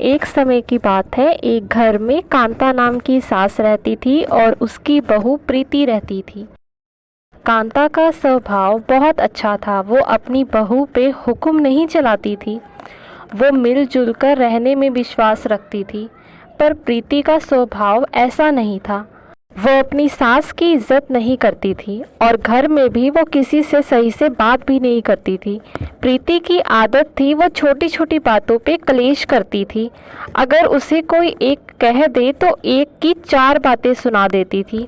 एक समय की बात है, एक घर में कांता नाम की सास रहती थी और उसकी बहू प्रीति रहती थी। कांता का स्वभाव बहुत अच्छा था। वो अपनी बहू पे हुक्म नहीं चलाती थी। वो मिलजुल कर रहने में विश्वास रखती थी। पर प्रीति का स्वभाव ऐसा नहीं था। वो अपनी सास की इज्जत नहीं करती थी और घर में भी वो किसी से सही से बात भी नहीं करती थी। प्रीति की आदत थी, वो छोटी छोटी बातों पे कलेश करती थी। अगर उसे कोई एक कह दे तो एक की चार बातें सुना देती थी।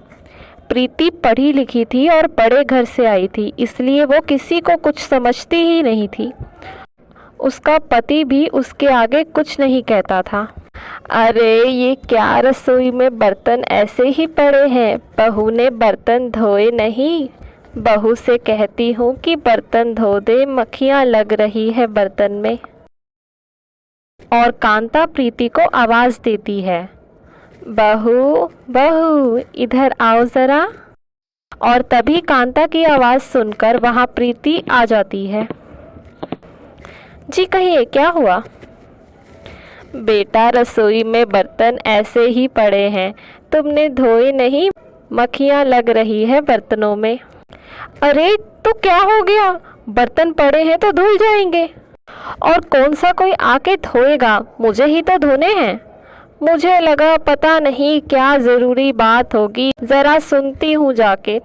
प्रीति पढ़ी लिखी थी और बड़े घर से आई थी, इसलिए वो किसी को कुछ समझती ही नहीं थी। उसका पति भी उसके आगे कुछ नहीं कहता था। अरे ये क्या, रसोई में बर्तन ऐसे ही पड़े हैं, बहू ने बर्तन धोए नहीं। बहू से कहती हूँ कि बर्तन धो दे, मक्खियाँ लग रही है बर्तन में। और कांता प्रीति को आवाज़ देती है, बहू बहू इधर आओ ज़रा। और तभी कांता की आवाज़ सुनकर वहाँ प्रीति आ जाती है। जी कहिए, क्या हुआ? बेटा, रसोई में बर्तन ऐसे ही पड़े हैं, तुमने धोए नहीं, मक्खियाँ लग रही है बर्तनों में। अरे तो क्या हो गया, बर्तन पड़े हैं तो धुल जाएंगे। और कौन सा कोई आके धोएगा, मुझे ही तो धोने हैं। मुझे लगा पता नहीं क्या ज़रूरी बात होगी, ज़रा सुनती हूँ जाके।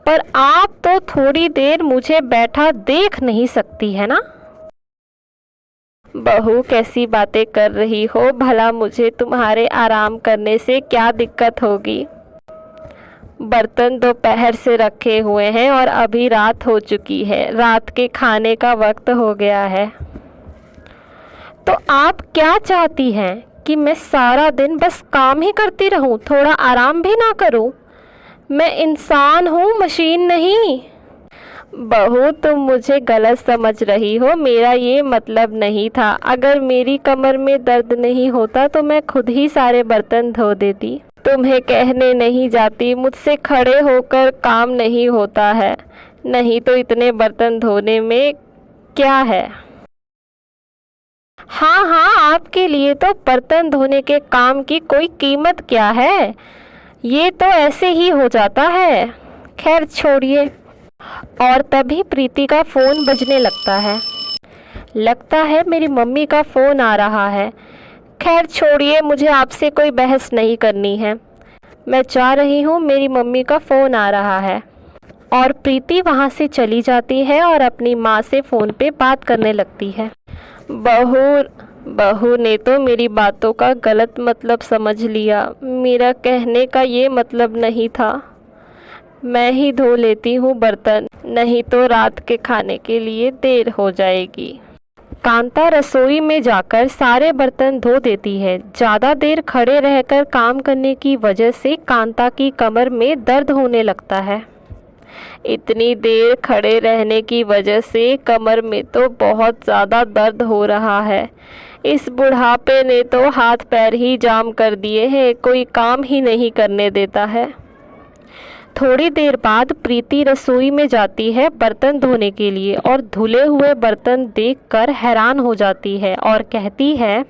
पर आप तो थोड़ी देर मुझे बैठा देख नहीं सकती है ना? बहू कैसी बातें कर रही हो, भला मुझे तुम्हारे आराम करने से क्या दिक्कत होगी? बर्तन दोपहर से रखे हुए हैं और अभी रात हो चुकी है, रात के खाने का वक्त हो गया है। तो आप क्या चाहती हैं कि मैं सारा दिन बस काम ही करती रहूं, थोड़ा आराम भी ना करूं? मैं इंसान हूं, मशीन नहीं। बहू तुम मुझे गलत समझ रही हो, मेरा ये मतलब नहीं था। अगर मेरी कमर में दर्द नहीं होता तो मैं खुद ही सारे बर्तन धो देती। तुम्हें कहने नहीं जाती, मुझसे खड़े होकर काम नहीं होता है। नहीं तो इतने बर्तन धोने में क्या है? हाँ हाँ, आपके लिए तो बर्तन धोने के काम की कोई कीमत क्या है, ये तो ऐसे ही हो जाता है। खैर छोड़िए। और तभी प्रीति का फ़ोन बजने लगता है मेरी मम्मी का फ़ोन आ रहा है। खैर छोड़िए, मुझे आपसे कोई बहस नहीं करनी है। मैं जा रही हूँ, मेरी मम्मी का फ़ोन आ रहा है। और प्रीति वहाँ से चली जाती है और अपनी माँ से फ़ोन पे बात करने लगती है। बहू ने तो मेरी बातों का गलत मतलब समझ लिया। मेरा कहने का ये मतलब नहीं था। मैं ही धो लेती हूँ बर्तन, नहीं तो रात के खाने के लिए देर हो जाएगी। कांता रसोई में जाकर सारे बर्तन धो देती है। ज़्यादा देर खड़े रहकर काम करने की वजह से कांता की कमर में दर्द होने लगता है। इतनी देर खड़े रहने की वजह से कमर में तो बहुत ज़्यादा दर्द हो रहा है। इस बुढ़ापे ने तो हाथ पैर ही जाम कर दिए हैं, कोई काम ही नहीं करने देता है। थोड़ी देर बाद प्रीति रसोई में जाती है बर्तन धोने के लिए और धुले हुए बर्तन देखकर हैरान हो जाती है और कहती है,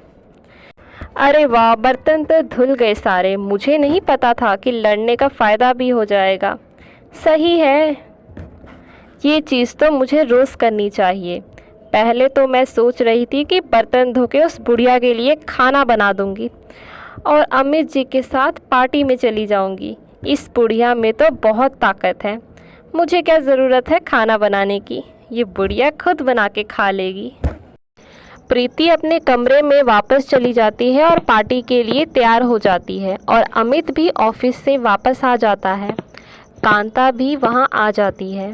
अरे वाह, बर्तन तो धुल गए सारे। मुझे नहीं पता था कि लड़ने का फ़ायदा भी हो जाएगा। सही है, ये चीज़ तो मुझे रोज़ करनी चाहिए। पहले तो मैं सोच रही थी कि बर्तन धो के उस बुढ़िया के लिए खाना बना दूंगी और अमित जी के साथ पार्टी में चली जाऊंगी। इस बुढ़िया में तो बहुत ताकत है, मुझे क्या ज़रूरत है खाना बनाने की, ये बुढ़िया खुद बना के खा लेगी। प्रीति अपने कमरे में वापस चली जाती है और पार्टी के लिए तैयार हो जाती है और अमित भी ऑफिस से वापस आ जाता है। कांता भी वहाँ आ जाती है।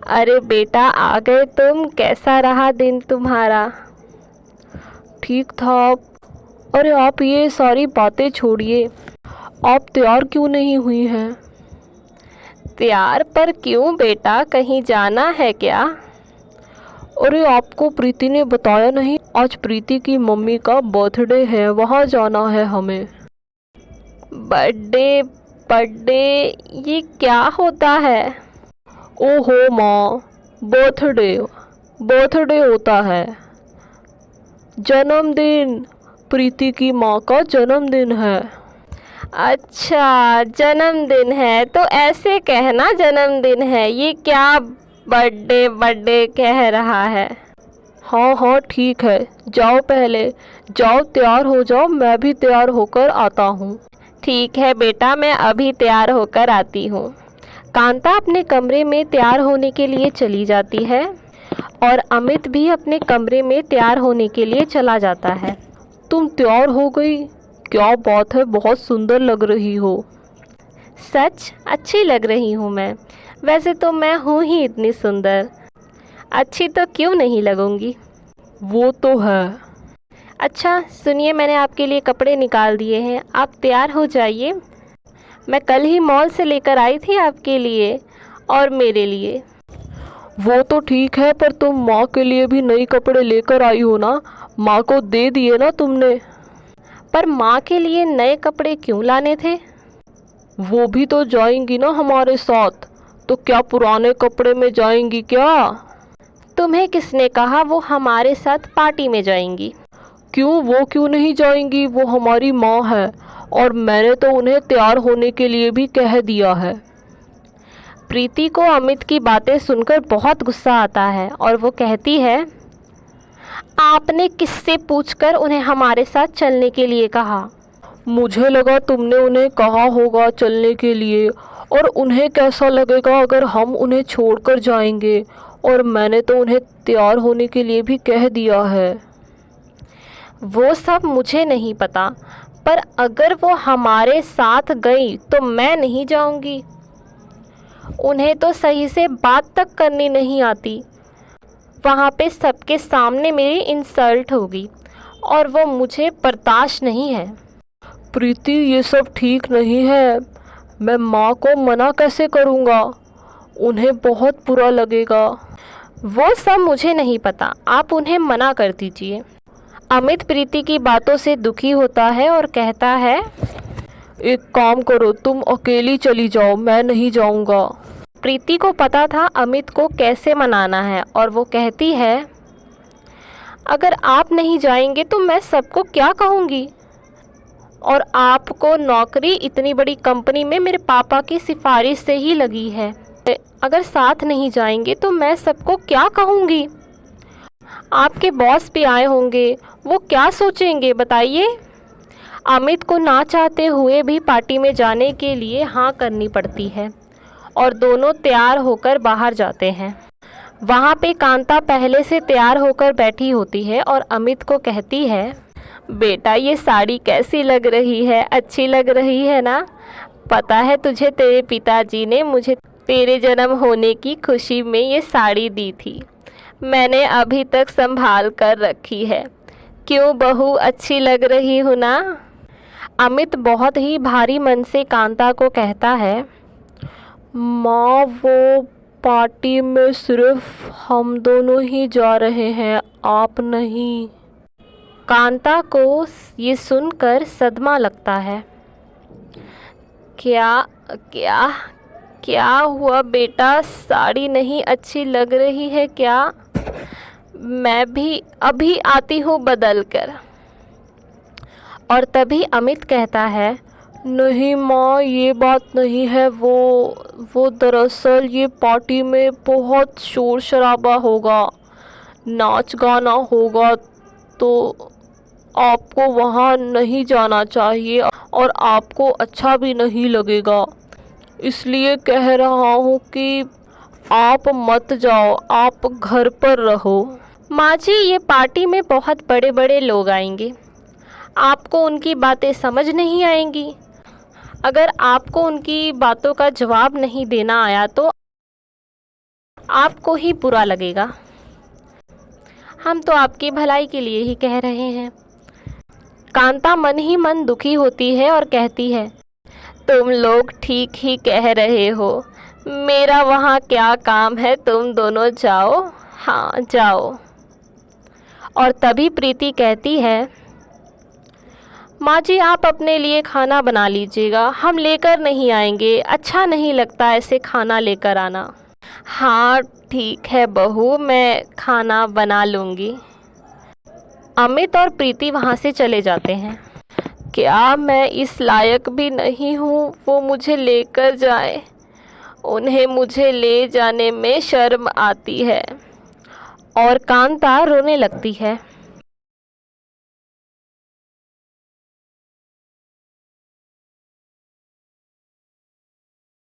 अरे बेटा, आ गए तुम, कैसा रहा दिन तुम्हारा? ठीक था। अरे आप ये सारी बातें छोड़िए, आप तैयार क्यों नहीं हुई हैं? तैयार पर क्यों बेटा, कहीं जाना है क्या? अरे आपको प्रीति ने बताया नहीं, आज प्रीति की मम्मी का बर्थडे है, वहाँ जाना है हमें। बर्थडे बर्थडे, ये क्या होता है? ओहो माँ, बर्थडे बर्थडे होता है, जन्मदिन, प्रीति की माँ का जन्मदिन है। अच्छा, जन्मदिन है तो ऐसे कहना जन्मदिन है, ये क्या बर्थडे बर्थडे कह रहा है। हाँ हाँ ठीक है, जाओ पहले, जाओ तैयार हो जाओ, मैं भी तैयार होकर आता हूँ। ठीक है बेटा, मैं अभी तैयार होकर आती हूँ। कांता अपने कमरे में तैयार होने के लिए चली जाती है और अमित भी अपने कमरे में तैयार होने के लिए चला जाता है। तुम तैयार हो गई? क्या बात है, बहुत सुंदर लग रही हो। सच अच्छी लग रही हूँ मैं। वैसे तो मैं हूँ ही इतनी सुंदर, अच्छी तो क्यों नहीं लगूंगी। वो तो है। अच्छा सुनिए, मैंने आपके लिए कपड़े निकाल दिए हैं, आप तैयार हो जाइए। मैं कल ही मॉल से लेकर आई थी आपके लिए और मेरे लिए। वो तो ठीक है, पर तुम माँ के लिए भी नए कपड़े लेकर आई हो ना, माँ को दे दिए ना तुमने। पर माँ के लिए नए कपड़े क्यों लाने थे। वो भी तो जाएंगी ना हमारे साथ, तो क्या पुराने कपड़े में जाएंगी क्या? तुम्हें किसने कहा वो हमारे साथ पार्टी में जाएंगी। क्यों, वो क्यों नहीं जाएंगी, वो हमारी माँ है और मैंने तो उन्हें तैयार होने के लिए भी कह दिया है। प्रीति को अमित की बातें सुनकर बहुत गुस्सा आता है और वो कहती है, आपने किससे पूछकर उन्हें हमारे साथ चलने के लिए कहा। मुझे लगा तुमने उन्हें कहा होगा चलने के लिए, और उन्हें कैसा लगेगा अगर हम उन्हें छोड़कर जाएंगे, और मैंने तो उन्हें तैयार होने के लिए भी कह दिया है। वो सब मुझे नहीं पता, पर अगर वो हमारे साथ गई तो मैं नहीं जाऊंगी। उन्हें तो सही से बात तक करनी नहीं आती। वहाँ पे सबके सामने मेरी इंसल्ट होगी और वो मुझे बर्दाश्त नहीं है। प्रीति ये सब ठीक नहीं है, मैं माँ को मना कैसे करूँगा, उन्हें बहुत बुरा लगेगा। वो सब मुझे नहीं पता, आप उन्हें मना कर दीजिए। अमित प्रीति की बातों से दुखी होता है और कहता है, एक काम करो, तुम अकेली चली जाओ, मैं नहीं जाऊँगा। प्रीति को पता था अमित को कैसे मनाना है और वो कहती है, अगर आप नहीं जाएंगे तो मैं सबको क्या कहूँगी, और आपको नौकरी इतनी बड़ी कंपनी में मेरे पापा की सिफारिश से ही लगी है। अगर साथ नहीं जाएंगे तो मैं सबको क्या कहूँगी। आपके बॉस भी आए होंगे, वो क्या सोचेंगे बताइए। अमित को ना चाहते हुए भी पार्टी में जाने के लिए हाँ करनी पड़ती है और दोनों तैयार होकर बाहर जाते हैं। वहाँ पे कांता पहले से तैयार होकर बैठी होती है और अमित को कहती है, बेटा ये साड़ी कैसी लग रही है, अच्छी लग रही है ना। पता है तुझे, तेरे पिताजी ने मुझे तेरे जन्म होने की खुशी में ये साड़ी दी थी, मैंने अभी तक संभाल कर रखी है। क्यों बहू, अच्छी लग रही हूँ ना। अमित बहुत ही भारी मन से कांता को कहता है, माँ वो पार्टी में सिर्फ हम दोनों ही जा रहे हैं, आप नहीं। कांता को ये सुनकर सदमा लगता है। क्या क्या क्या हुआ बेटा, साड़ी नहीं अच्छी लग रही है क्या। मैं भी अभी आती हूँ बदल कर। और तभी अमित कहता है, नहीं माँ, ये बात नहीं है, वो दरअसल ये पार्टी में बहुत शोर शराबा होगा, नाच गाना होगा, तो आपको वहाँ नहीं जाना चाहिए और आपको अच्छा भी नहीं लगेगा, इसलिए कह रहा हूँ कि आप मत जाओ, आप घर पर रहो। माँ जी ये पार्टी में बहुत बड़े बड़े लोग आएंगे, आपको उनकी बातें समझ नहीं आएंगी। अगर आपको उनकी बातों का जवाब नहीं देना आया तो आपको ही बुरा लगेगा। हम तो आपकी भलाई के लिए ही कह रहे हैं। कांता मन ही मन दुखी होती है और कहती है, तुम लोग ठीक ही कह रहे हो, मेरा वहाँ क्या काम है, तुम दोनों जाओ, हाँ जाओ। और तभी प्रीति कहती है, माँ जी आप अपने लिए खाना बना लीजिएगा, हम लेकर नहीं आएंगे, अच्छा नहीं लगता ऐसे खाना लेकर आना। हाँ ठीक है बहू, मैं खाना बना लूँगी। अमित और प्रीति वहाँ से चले जाते हैं। क्या मैं इस लायक भी नहीं हूँ वो मुझे लेकर जाए? उन्हें मुझे ले जाने में शर्म आती है। और कांता रोने लगती है।